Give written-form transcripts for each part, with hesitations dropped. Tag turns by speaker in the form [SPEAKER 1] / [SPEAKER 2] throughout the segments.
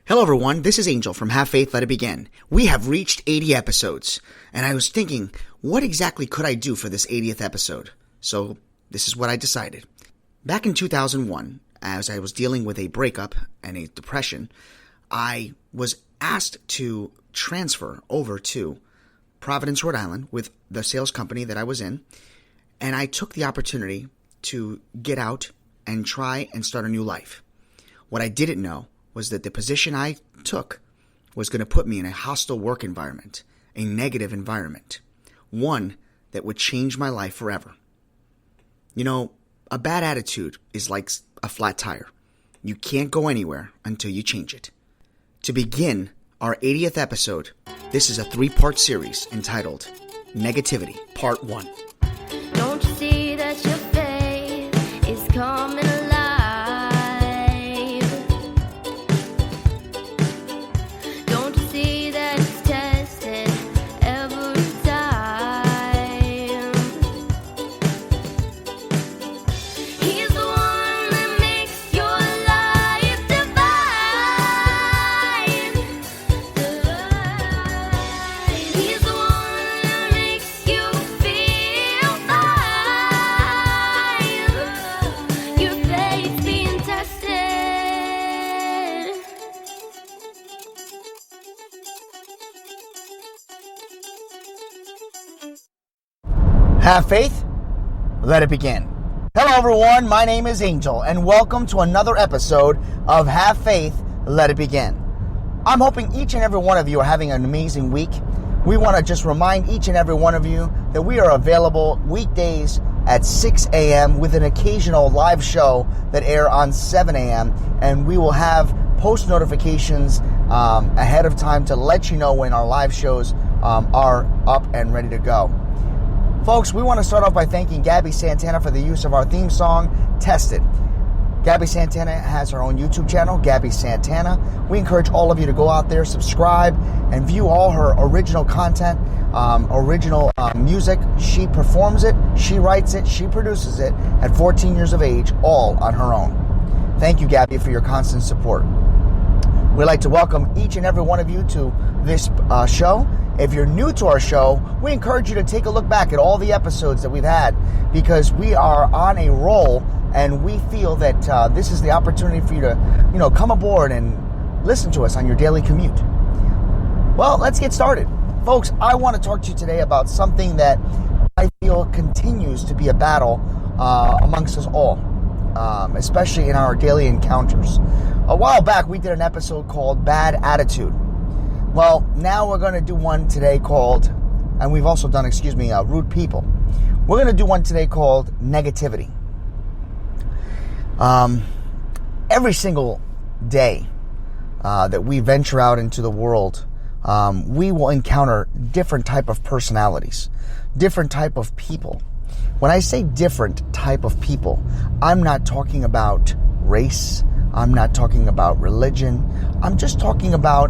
[SPEAKER 1] Hello everyone, this is Angel from Have Faith, Let It Begin. We have reached 80 episodes, and I was thinking, what exactly could I do for this 80th episode? So this is what I decided. Back in 2001, as I was dealing with a breakup and a depression, I was asked to transfer over to Providence, Rhode Island with the sales company that I was in, and I took the opportunity to get out and try and start a new life. What I didn't know was that the position I took was going to put me in a hostile work environment, a negative environment, one that would change my life forever. You know, a bad attitude is like a flat tire. You can't go anywhere until you change it. To begin our 80th episode, this is a 3-part series entitled Negativity, Part 1.
[SPEAKER 2] Don't you see that your faith is coming alive? Don't you see that it's tested every time? He's the one that makes your life divine. He's the one that makes you feel fine. Your faith being tested.
[SPEAKER 1] Have faith? Let it begin. Hello everyone, my name is Angel, and welcome to another episode of Have Faith, Let It Begin. I'm hoping each and every one of you are having an amazing week. We want to just remind each and every one of you that we are available weekdays at 6 a.m. with an occasional live show that air on 7 a.m. And we will have post notifications ahead of time to let you know when our live shows are up and ready to go. Folks, we want to start off by thanking GABBIE Santana for the use of our theme song, Tested. GABBIE Santana has her own YouTube channel, GABBIE Santana. We encourage all of you to go out there, subscribe, and view all her original content, original music. She performs it, she writes it, she produces it at 14 years of age, all on her own. Thank you, GABBIE, for your constant support. We'd like to welcome each and every one of you to this show. If you're new to our show, we encourage you to take a look back at all the episodes that we've had, because we are on a roll and we feel that this is the opportunity for you to, come aboard and listen to us on your daily commute. Well, let's get started. Folks, I want to talk to you today about something that I feel continues to be a battle amongst us all, especially in our daily encounters. A while back, we did an episode called Bad Attitude. Well, now we're going to do one today called, and we've also done, Rude People. We're going to do one today called Negativity. Every single day that we venture out into the world, we will encounter different type of personalities, different type of people. When I say different type of people, I'm not talking about race. I'm not talking about religion. I'm just talking about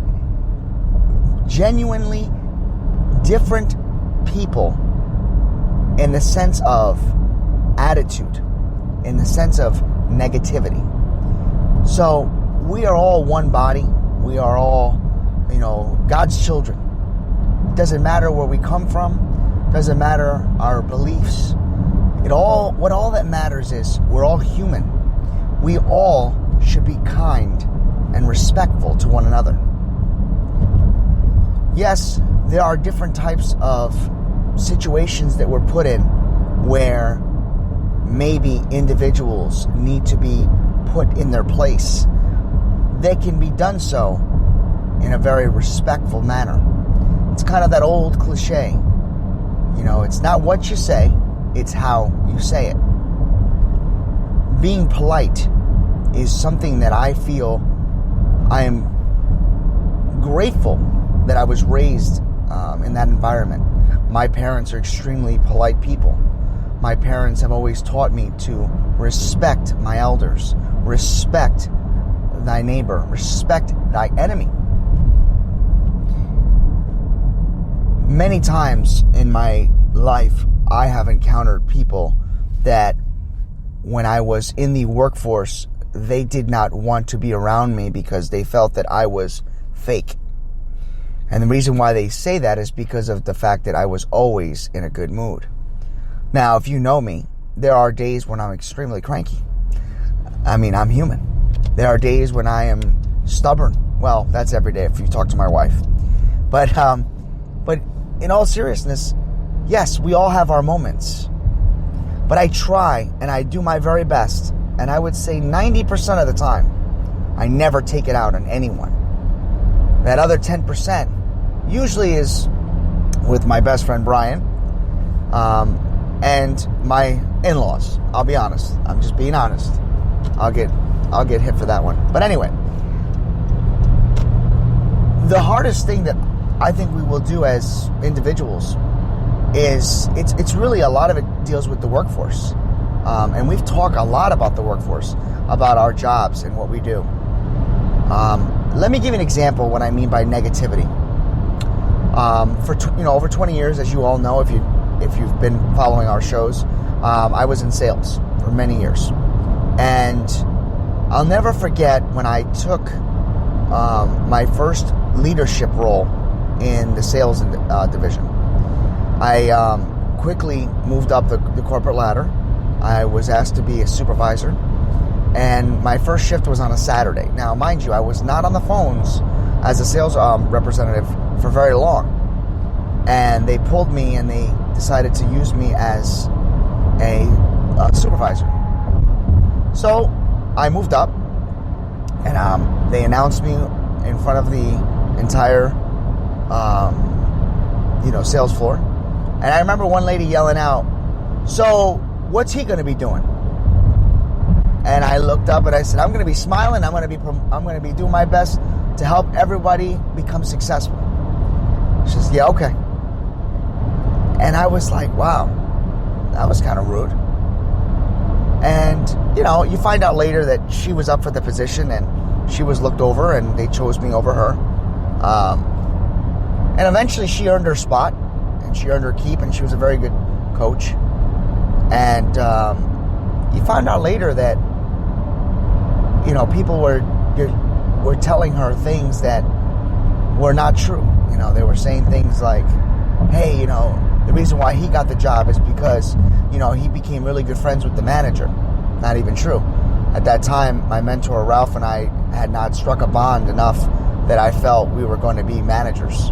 [SPEAKER 1] genuinely different people in the sense of attitude, in the sense of negativity. So we are all one body. We are all, God's children. It doesn't matter where we come from. It doesn't matter our beliefs. What all that matters is we're all human. We all should be kind and respectful to one another. Yes, there are different types of situations that we're put in where maybe individuals need to be put in their place. They can be done so in a very respectful manner. It's kind of that old cliche. It's not what you say, it's how you say it. Being polite is something that I feel I am grateful that I was raised in that environment. My parents are extremely polite people. My parents have always taught me to respect my elders, respect thy neighbor, respect thy enemy. Many times in my life, I have encountered people that when I was in the workforce they did not want to be around me because they felt that I was fake. And the reason why they say that is because of the fact that I was always in a good mood. Now, if you know me, there are days when I'm extremely cranky. I mean, I'm human. There are days when I am stubborn. Well, that's every day if you talk to my wife. But in all seriousness, yes, we all have our moments. But I try and I do my very best. And I would say 90% of the time, I never take it out on anyone. That other 10% usually is with my best friend Brian and my in-laws. I'll be honest. I'm just being honest. I'll get hit for that one. But anyway, the hardest thing that I think we will do as individuals is it's really a lot of it deals with the workforce. And we've talked a lot about the workforce, about our jobs and what we do. Let me give you an example what I mean by negativity. For over 20 years, as you all know, if you've been following our shows, I was in sales for many years, and I'll never forget when I took my first leadership role in the sales division. I quickly moved up the corporate ladder. I was asked to be a supervisor, and my first shift was on a Saturday. Now, mind you, I was not on the phones as a sales representative for very long, and they pulled me and they decided to use me as a supervisor. So I moved up, and they announced me in front of the entire sales floor. And I remember one lady yelling out, "So what's he going to be doing?" And I looked up and I said, "I'm going to be smiling. I'm going to be doing my best to help everybody become successful." She says, "Yeah, okay." And I was like, "Wow, that was kind of rude." And you find out later that she was up for the position and she was looked over and they chose me over her. And eventually she earned her spot and she earned her keep, and she was a very good coach. And you find out later that people were telling her things that were not true. They were saying things like, "Hey, the reason why he got the job is because he became really good friends with the manager." Not even true. At that time, my mentor Ralph and I had not struck a bond enough that I felt we were going to be managers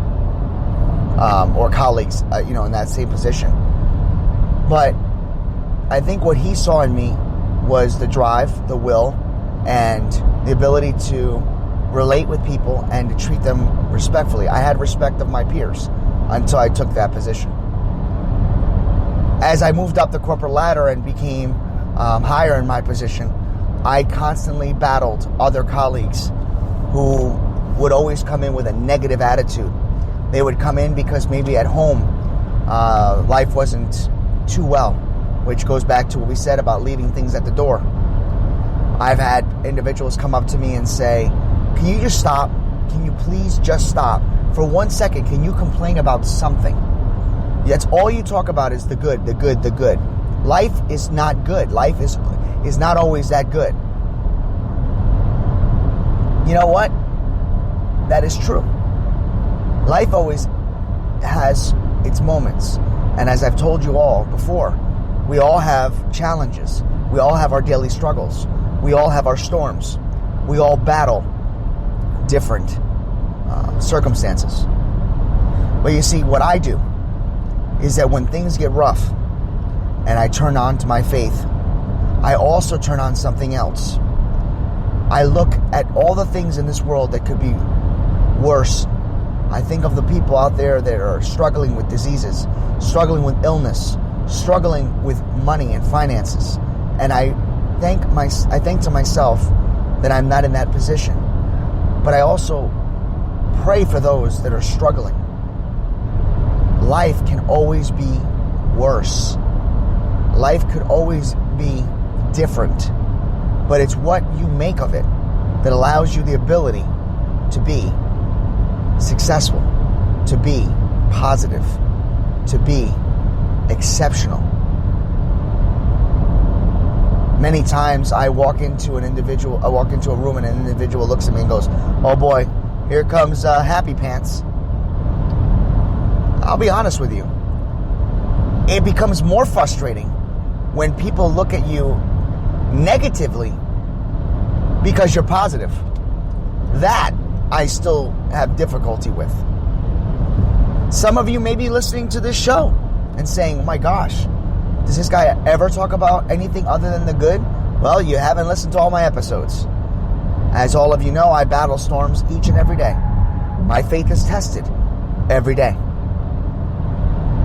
[SPEAKER 1] or colleagues, in that same position. But I think what he saw in me was the drive, the will, and the ability to relate with people and to treat them respectfully. I had respect of my peers until I took that position. As I moved up the corporate ladder and became higher in my position, I constantly battled other colleagues who would always come in with a negative attitude. They would come in because maybe at home life wasn't too well, which goes back to what we said about leaving things at the door. I've had individuals come up to me and say, "Can you just stop? Can you please just stop? For 1 second, can you complain about something? That's all you talk about is the good, the good, the good." Life is not good. Life is not always that good. You know what? That is true. Life always has its moments. And as I've told you all before, we all have challenges. We all have our daily struggles. We all have our storms. We all battle different circumstances. But you see, what I do is that when things get rough and I turn on to my faith, I also turn on something else. I look at all the things in this world that could be worse. I think of the people out there that are struggling with diseases, struggling with illness, struggling with money and finances. And I think to myself that I'm not in that position. But I also pray for those that are struggling. Life can always be worse. Life could always be different. But it's what you make of it that allows you the ability to be successful, to be positive, to be exceptional. Many times I walk into a room and an individual looks at me and goes, "Oh boy, here comes Happy Pants." I'll be honest with you. It becomes more frustrating when people look at you negatively because you're positive. That I still have difficulty with. Some of you may be listening to this show and saying, "Oh my gosh, does this guy ever talk about anything other than the good?" Well, you haven't listened to all my episodes. As all of you know, I battle storms each and every day. My faith is tested every day.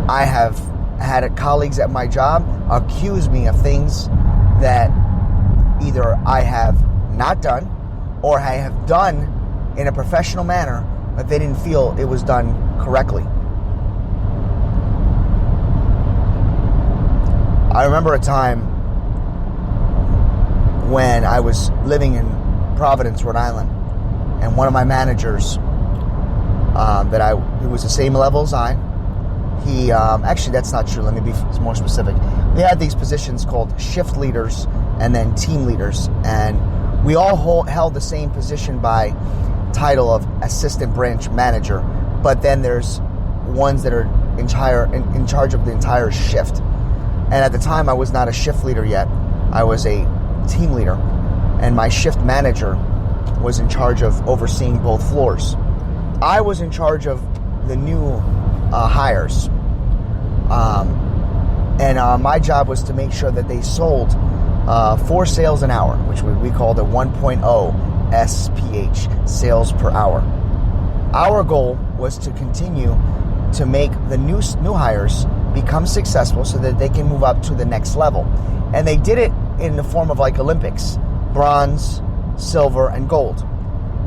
[SPEAKER 1] I have had colleagues at my job accuse me of things that either I have not done or I have done in a professional manner, but they didn't feel it was done correctly. I remember a time when I was living in Providence, Rhode Island, and one of my managers, who was the same level as I, actually that's not true, let me be more specific. We had these positions called shift leaders and then team leaders, and we all held the same position by title of assistant branch manager, but then there's ones that are in charge of the entire shift. And at the time, I was not a shift leader yet. I was a team leader. And my shift manager was in charge of overseeing both floors. I was in charge of the new hires. My job was to make sure that they sold 4 sales an hour, which we call the 1.0 SPH, sales per hour. Our goal was to continue to make the new hires become successful so that they can move up to the next level. And they did it in the form of like Olympics: bronze, silver, and gold.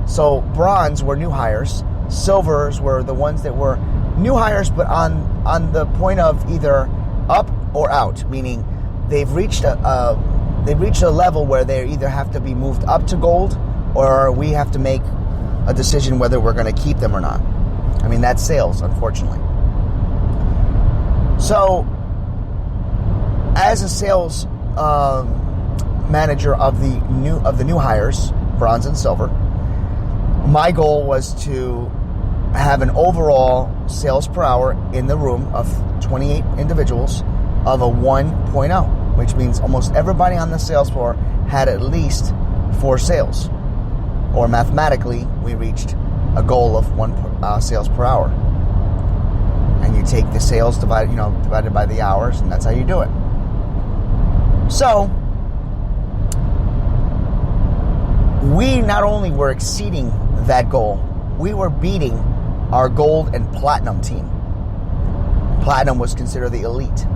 [SPEAKER 1] So bronze were new hires, silvers were the ones that were new hires but on the point of either up or out, meaning they've reached a level where they either have to be moved up to gold or we have to make a decision whether we're going to keep them or not. I mean, that's sales, unfortunately. So, as a sales manager of the new hires, bronze and silver, my goal was to have an overall sales per hour in the room of 28 individuals of a 1.0, which means almost everybody on the sales floor had at least 4 sales, or mathematically, we reached a goal of 1 sales per hour. And you take the sales divided by the hours, and that's how you do it. So, we not only were exceeding that goal, we were beating our gold and platinum team. Platinum was considered the elite.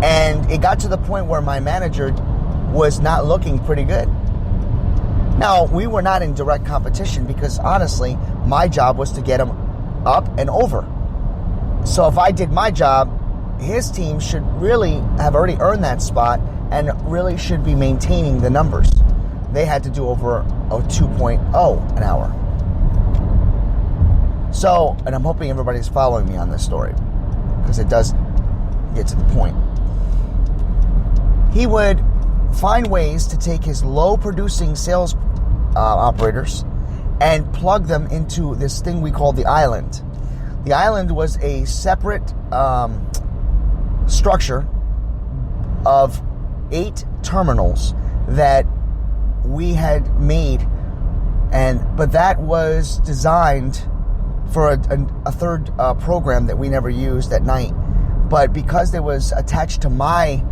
[SPEAKER 1] And it got to the point where my manager was not looking pretty good. Now, we were not in direct competition because, honestly, my job was to get him up and over. So if I did my job, his team should really have already earned that spot and really should be maintaining the numbers. They had to do over a 2.0 an hour. So, and I'm hoping everybody's following me on this story because it does get to the point. He would find ways to take his low-producing sales operators and plug them into this thing we call the island. The island was a separate structure of 8 terminals that we had made, but that was designed for a third program that we never used at night. But because it was attached to my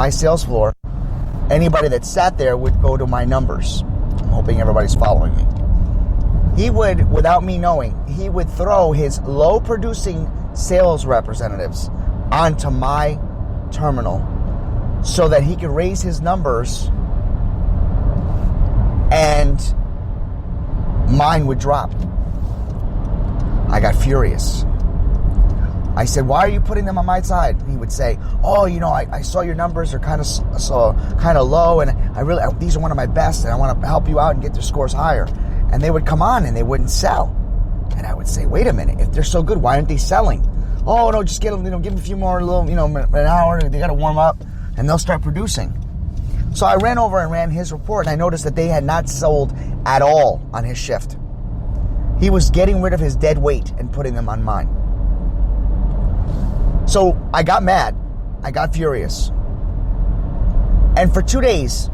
[SPEAKER 1] sales floor, anybody that sat there would go to my numbers. I'm hoping everybody's following me. He would, without me knowing, he would throw his low-producing sales representatives onto my terminal so that he could raise his numbers and mine would drop. I got furious. I said, "Why are you putting them on my side?" He would say, "Oh, I saw your numbers are kind of low, and these are one of my best, and I want to help you out and get their scores higher." And they would come on and they wouldn't sell. And I would say, "Wait a minute, if they're so good, why aren't they selling?" "Oh no, just get them, give them a few more, an hour. They got to warm up, and they'll start producing. So I ran over and ran his report, and I noticed that they had not sold at all on his shift. He was getting rid of his dead weight and putting them on mine. So I got mad. I got furious. And for 2 days,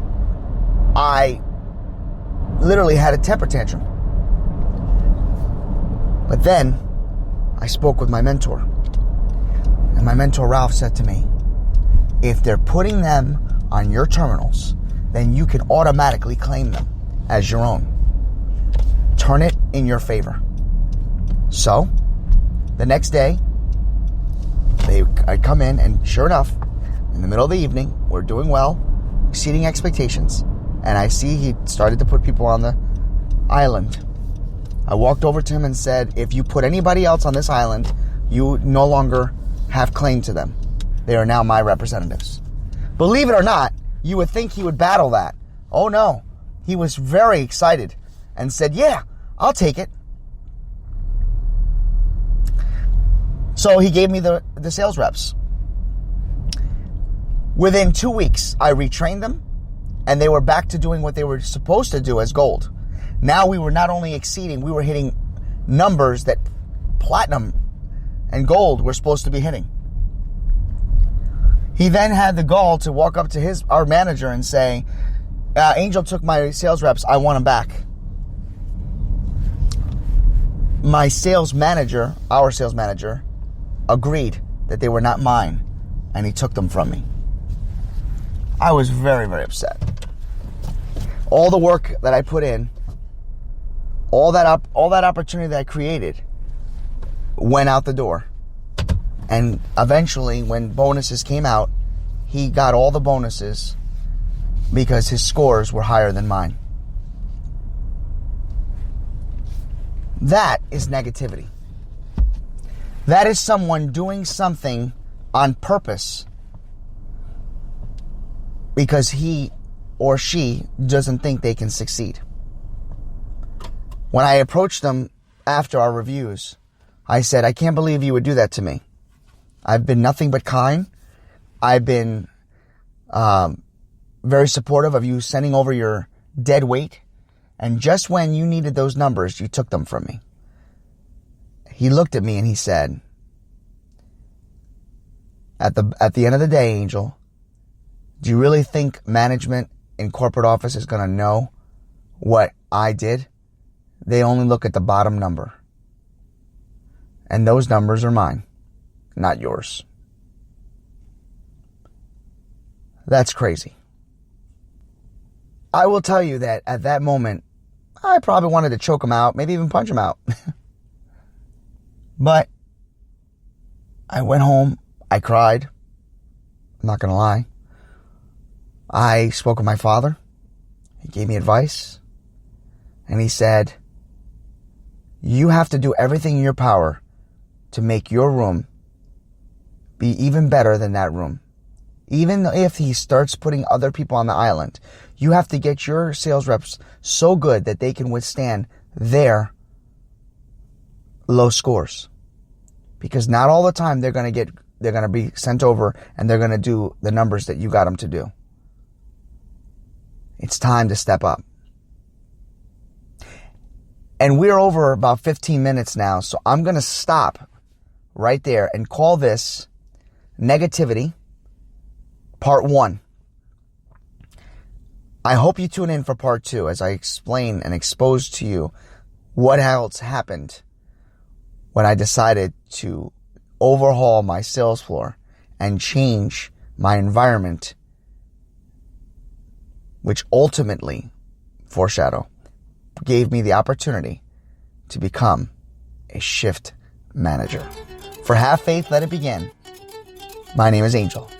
[SPEAKER 1] I literally had a temper tantrum. But then I spoke with my mentor. And my mentor, Ralph, said to me, if they're putting them on your terminals, then you can automatically claim them as your own. Turn it in your favor. So, the next day, I come in, and sure enough, in the middle of the evening, we're doing well, exceeding expectations, and I see he started to put people on the island. I walked over to him and said, if you put anybody else on this island, you no longer have claim to them. They are now my representatives. Believe it or not, you would think he would battle that. Oh no, he was very excited and said, yeah, I'll take it. So he gave me the sales reps. Within 2 weeks, I retrained them, and they were back to doing what they were supposed to do as gold. Now we were not only exceeding, we were hitting numbers that platinum and gold were supposed to be hitting. He then had the gall to walk up to our manager and say, Angel took my sales reps, I want them back. My sales manager, our sales manager, agreed that they were not mine, and he took them from me. I was very, very upset. All the work that I put in, all that opportunity that I created went out the door. And eventually, when bonuses came out, he got all the bonuses because his scores were higher than mine. That is negativity. That is someone doing something on purpose because he or she doesn't think they can succeed. When I approached them after our reviews, I said, I can't believe you would do that to me. I've been nothing but kind. I've been very supportive of you sending over your dead weight. And just when you needed those numbers, you took them from me. He looked at me and he said, at the end of the day, Angel, do you really think management in corporate office is going to know what I did? They only look at the bottom number. And those numbers are mine, not yours. That's crazy. I will tell you that at that moment, I probably wanted to choke him out, maybe even punch him out. But I went home. I cried. I'm not going to lie. I spoke with my father. He gave me advice. And he said, you have to do everything in your power to make your room be even better than that room. Even if he starts putting other people on the island, you have to get your sales reps so good that they can withstand their low scores. Because not all the time they're going to be sent over and they're going to do the numbers that you got them to do. It's time to step up. And we're over about 15 minutes now, so I'm going to stop right there and call this negativity part 1. I hope you tune in for part 2 as I explain and expose to you what else happened when I decided to overhaul my sales floor and change my environment, which ultimately, foreshadow, gave me the opportunity to become a shift manager. For Have Faith, Let It Begin, my name is Angel.